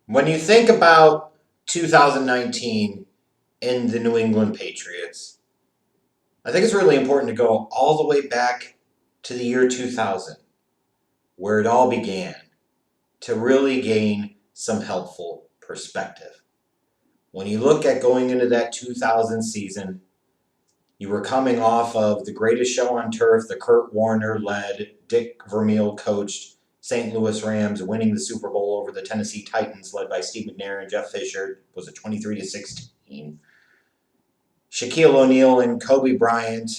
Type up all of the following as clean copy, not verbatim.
When you think about 2019 in the New England Patriots, I think it's really important to go all the way back to the year 2000, where it all began, to really gain some helpful perspective. When you look at going into that 2000 season, you were coming off of the greatest show on turf, the Kurt Warner led, Dick Vermeil coached St. Louis Rams, winning the Super Bowl over the Tennessee Titans, led by Steve McNair and Jeff Fisher. Was it 23-16? Shaquille O'Neal and Kobe Bryant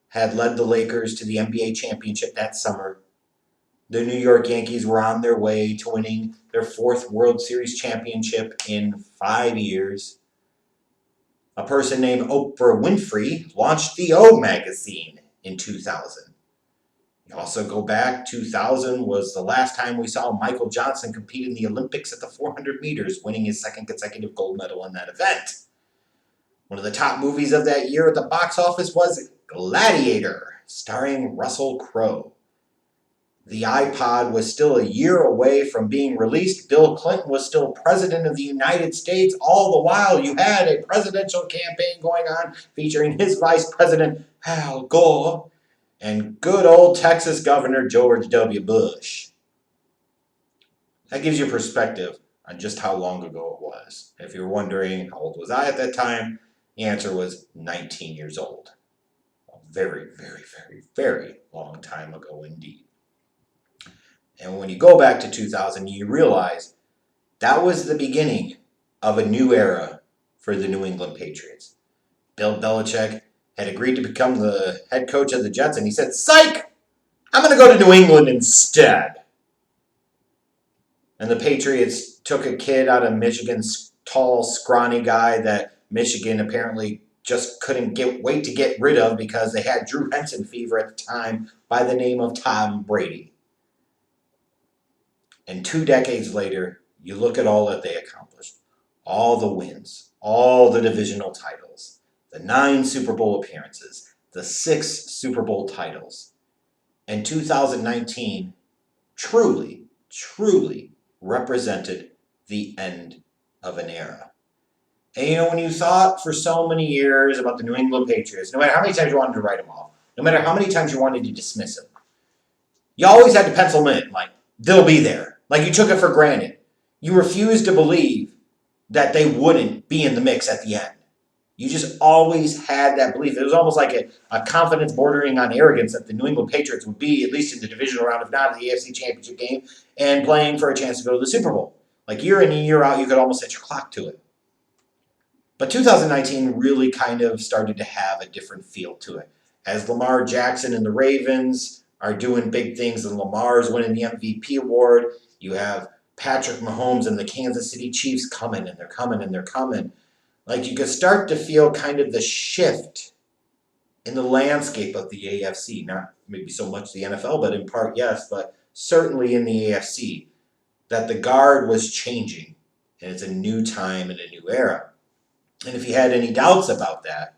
had led the Lakers to the NBA championship that summer. The New York Yankees were on their way to winning their fourth World Series championship in 5 years. A person named Oprah Winfrey launched the O magazine in 2000. You also go back, 2000 was the last time we saw Michael Johnson compete in the Olympics at the 400 meters, winning his second consecutive gold medal in that event. One of the top movies of that year at the box office was Gladiator, starring Russell Crowe. The iPod was still a year away from being released. Bill Clinton was still president of the United States. All the while, you had a presidential campaign going on featuring his vice president, Al Gore, and good old Texas Governor George W. Bush. That gives you perspective on just how long ago it was. If you're wondering how old was I at that time, the answer was 19 years old. A very, very, very, very long time ago indeed. And when you go back to 2000, you realize that was the beginning of a new era for the New England Patriots. Bill Belichick had agreed to become the head coach of the Jets, and he said, "Psych! I'm going to go to New England instead." And the Patriots took a kid out of Michigan's tall, scrawny guy that Michigan apparently just couldn't wait to get rid of because they had Drew Henson fever at the time, by the name of Tom Brady. And 2 decades later, you look at all that they accomplished. All the wins, all the divisional titles, the 9 Super Bowl appearances, the 6 Super Bowl titles. And 2019 truly, truly represented the end of an era. And when you thought for so many years about the New England Patriots, no matter how many times you wanted to write them off, no matter how many times you wanted to dismiss them, you always had to pencil them in, like, they'll be there. Like you took it for granted. You refused to believe that they wouldn't be in the mix at the end. You just always had that belief. It was almost like a confidence bordering on arrogance that the New England Patriots would be, at least in the divisional round, if not in the AFC Championship game, and playing for a chance to go to the Super Bowl. Like year in and year out, you could almost set your clock to it. But 2019 really kind of started to have a different feel to it. As Lamar Jackson and the Ravens are doing big things, and Lamar's winning the MVP award, you have Patrick Mahomes and the Kansas City Chiefs coming, and they're coming, and they're coming. Like you could start to feel kind of the shift in the landscape of the AFC. Not maybe so much the NFL, but in part, yes, but certainly in the AFC, that the guard was changing, and it's a new time and a new era. And if you had any doubts about that,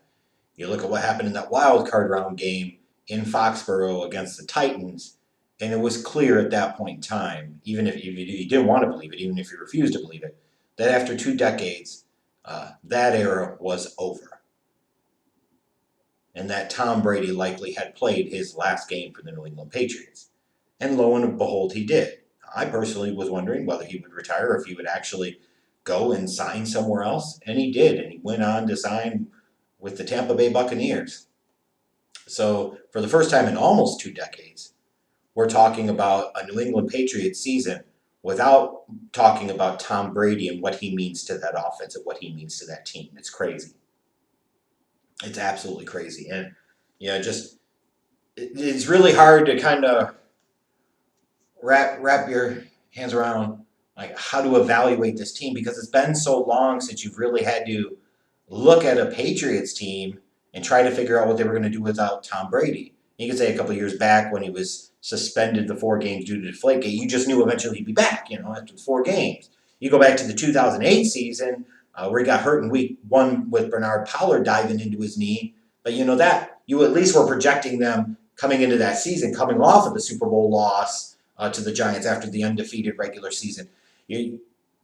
you look at what happened in that wild card round game in Foxborough against the Titans, and it was clear at that point in time, even if you didn't want to believe it, even if you refused to believe it, that after 2 decades, that era was over. And that Tom Brady likely had played his last game for the New England Patriots. And lo and behold, he did. I personally was wondering whether he would retire or if he would actually go and sign somewhere else, and he did, and he went on to sign with the Tampa Bay Buccaneers. So for the first time in almost 2 decades, we're talking about a New England Patriots season without talking about Tom Brady and what he means to that offense and what he means to that team. It's crazy. It's absolutely crazy. And, it's really hard to kind of wrap your hands around like how to evaluate this team because it's been so long since you've really had to look at a Patriots team and try to figure out what they were going to do without Tom Brady. You could say a couple of years back when he was suspended the 4 games due to Deflategate, you just knew eventually he'd be back, after the 4 games. You go back to the 2008 season where he got hurt in week 1 with Bernard Pollard diving into his knee. But that you at least were projecting them coming into that season, coming off of the Super Bowl loss to the Giants after the undefeated regular season.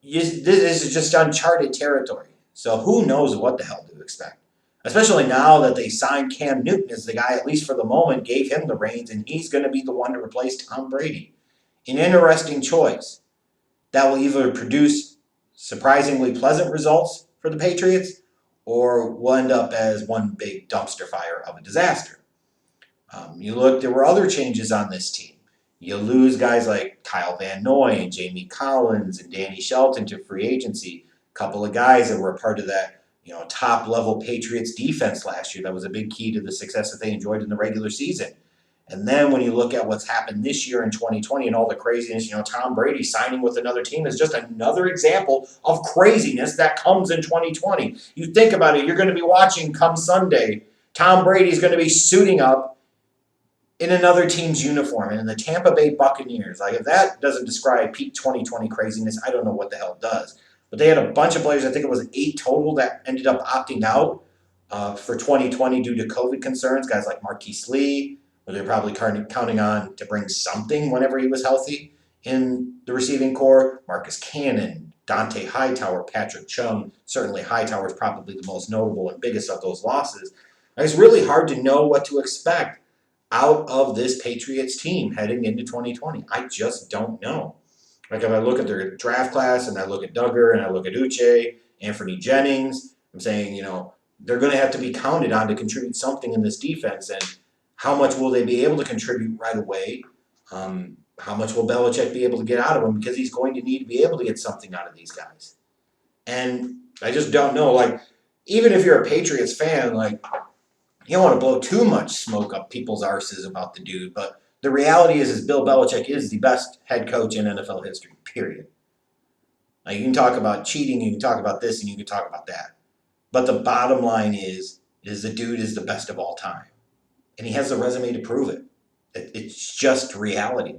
this is just uncharted territory. So who knows what the hell to expect? Especially now that they signed Cam Newton as the guy, at least for the moment, gave him the reins, and he's going to be the one to replace Tom Brady. An interesting choice that will either produce surprisingly pleasant results for the Patriots or will end up as one big dumpster fire of a disaster. There were other changes on this team. You lose guys like Kyle Van Noy and Jamie Collins and Danny Shelton to free agency. A couple of guys that were a part of that, top level Patriots defense last year. That was a big key to the success that they enjoyed in the regular season. And then when you look at what's happened this year in 2020 and all the craziness, Tom Brady signing with another team is just another example of craziness that comes in 2020. You think about it, you're going to be watching come Sunday. Tom Brady's going to be suiting up in another team's uniform and in the Tampa Bay Buccaneers. Like, if that doesn't describe peak 2020 craziness, I don't know what the hell does. But they had a bunch of players, I think it was 8 total, that ended up opting out for 2020 due to COVID concerns. Guys like Marquise Lee, who they're probably counting on to bring something whenever he was healthy in the receiving core. Marcus Cannon, Dante Hightower, Patrick Chung. Certainly Hightower is probably the most notable and biggest of those losses. It's really hard to know what to expect out of this Patriots team heading into 2020. I just don't know. Like, if I look at their draft class and I look at Duggar and I look at Uche, Anthony Jennings, I'm saying, they're going to have to be counted on to contribute something in this defense. And how much will they be able to contribute right away? How much will Belichick be able to get out of them? Because he's going to need to be able to get something out of these guys. And I just don't know. Like, even if you're a Patriots fan, like, you don't want to blow too much smoke up people's arses about the dude, but the reality is Bill Belichick is the best head coach in NFL history, period. Now, you can talk about cheating, you can talk about this, and you can talk about that. But the bottom line is the dude is the best of all time. And he has the resume to prove it. It's just reality.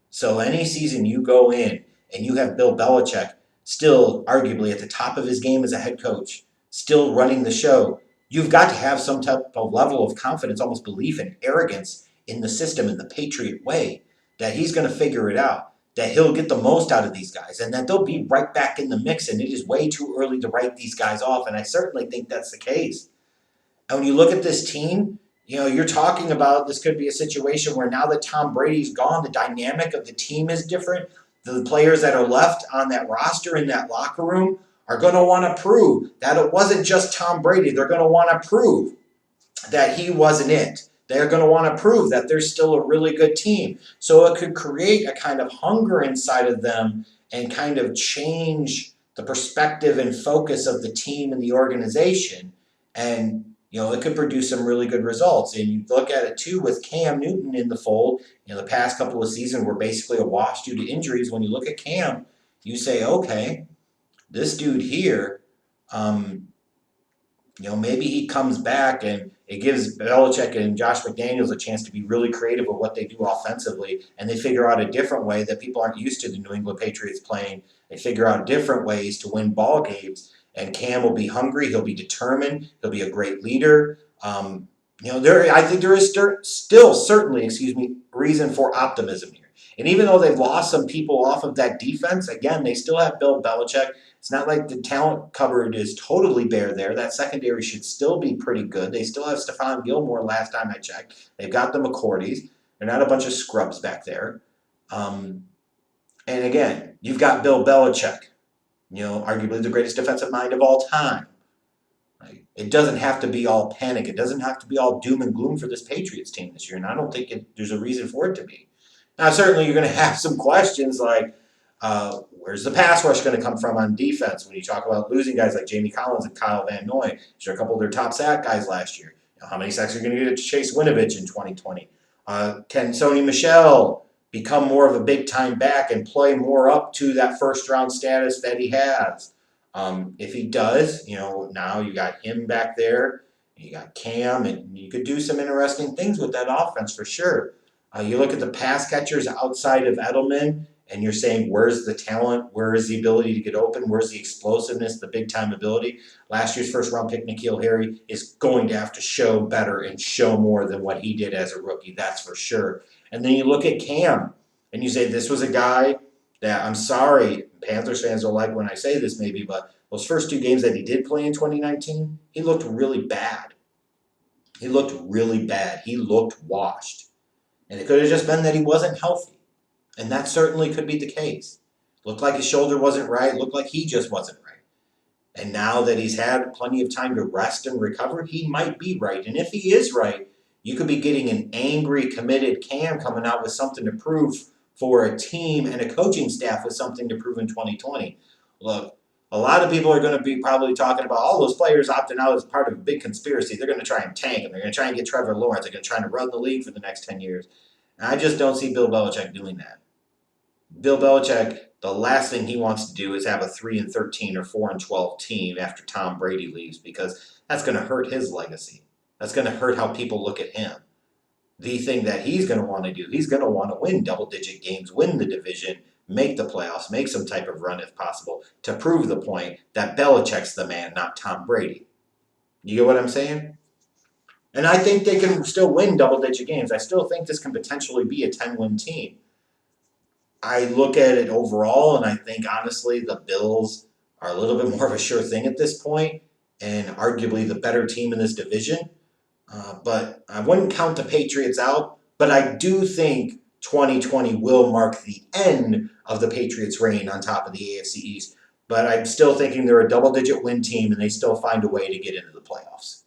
So any season you go in and you have Bill Belichick still arguably at the top of his game as a head coach, still running the show, you've got to have some type of level of confidence, almost belief and arrogance in the system, in the Patriot way, that he's going to figure it out, that he'll get the most out of these guys, and that they'll be right back in the mix, and it is way too early to write these guys off, and I certainly think that's the case. And when you look at this team, you're talking about this could be a situation where now that Tom Brady's gone, the dynamic of the team is different. The players that are left on that roster in that locker room are going to want to prove that it wasn't just Tom Brady. They're going to want to prove that he wasn't it. They're going to want to prove that they're still a really good team. So it could create a kind of hunger inside of them and kind of change the perspective and focus of the team and the organization. And it could produce some really good results. And you look at it, too, with Cam Newton in the fold. The past couple of seasons were basically a wash due to injuries. When you look at Cam, you say, okay, this dude here, maybe he comes back and it gives Belichick and Josh McDaniels a chance to be really creative with what they do offensively. And they figure out a different way that people aren't used to the New England Patriots playing. They figure out different ways to win ball games. And Cam will be hungry. He'll be determined. He'll be a great leader. I think there is still certainly, reason for optimism here. And even though they've lost some people off of that defense, again, they still have Bill Belichick. It's not like the talent cupboard is totally bare there. That secondary should still be pretty good. They still have Stephon Gilmore last time I checked. They've got the McCourties. They're not a bunch of scrubs back there. And again, you've got Bill Belichick. Arguably the greatest defensive mind of all time. Right? It doesn't have to be all panic. It doesn't have to be all doom and gloom for this Patriots team this year, and I don't think there's a reason for it to be. Now, certainly you're going to have some questions like, where's the pass rush going to come from on defense when you talk about losing guys like Jamie Collins and Kyle Van Noy? These are a couple of their top sack guys last year. How many sacks are you going to get to Chase Winovich in 2020? Can Sony Michel become more of a big-time back and play more up to that first-round status that he has? If he does, now you got him back there, you got Cam, and you could do some interesting things with that offense for sure. You look at the pass catchers outside of Edelman, and you're saying, where's the talent? Where is the ability to get open? Where's the explosiveness, the big-time ability? Last year's first-round pick, N'Keal Harry, is going to have to show better and show more than what he did as a rookie, that's for sure. And then you look at Cam, and you say, this was a guy that I'm sorry, Panthers fans don't like when I say this maybe, but those first two games that he did play in 2019, he looked really bad. He looked really bad. He looked washed. And it could have just been that he wasn't healthy. And that certainly could be the case. Looked like his shoulder wasn't right, looked like he just wasn't right. And now that he's had plenty of time to rest and recover, he might be right. And if he is right, you could be getting an angry, committed Cam coming out with something to prove for a team and a coaching staff with something to prove in 2020. Look, a lot of people are going to be probably talking about all those players opting out as part of a big conspiracy. They're going to try and tank him. They're going to try and get Trevor Lawrence. They're going to try to run the league for the next 10 years. And I just don't see Bill Belichick doing that. Bill Belichick, the last thing he wants to do is have a 3-13 or 4-12 team after Tom Brady leaves because that's going to hurt his legacy. That's going to hurt how people look at him. The thing that he's going to want to do, he's going to want to win double-digit games, win the division, make the playoffs, make some type of run if possible to prove the point that Belichick's the man, not Tom Brady. You get what I'm saying? And I think they can still win double-digit games. I still think this can potentially be a 10-win team. I look at it overall, and I think honestly the Bills are a little bit more of a sure thing at this point, and arguably the better team in this division. But I wouldn't count the Patriots out. But I do think 2020 will mark the end of the Patriots' reign on top of the AFC East. But I'm still thinking they're a double-digit win team, and they still find a way to get into the playoffs.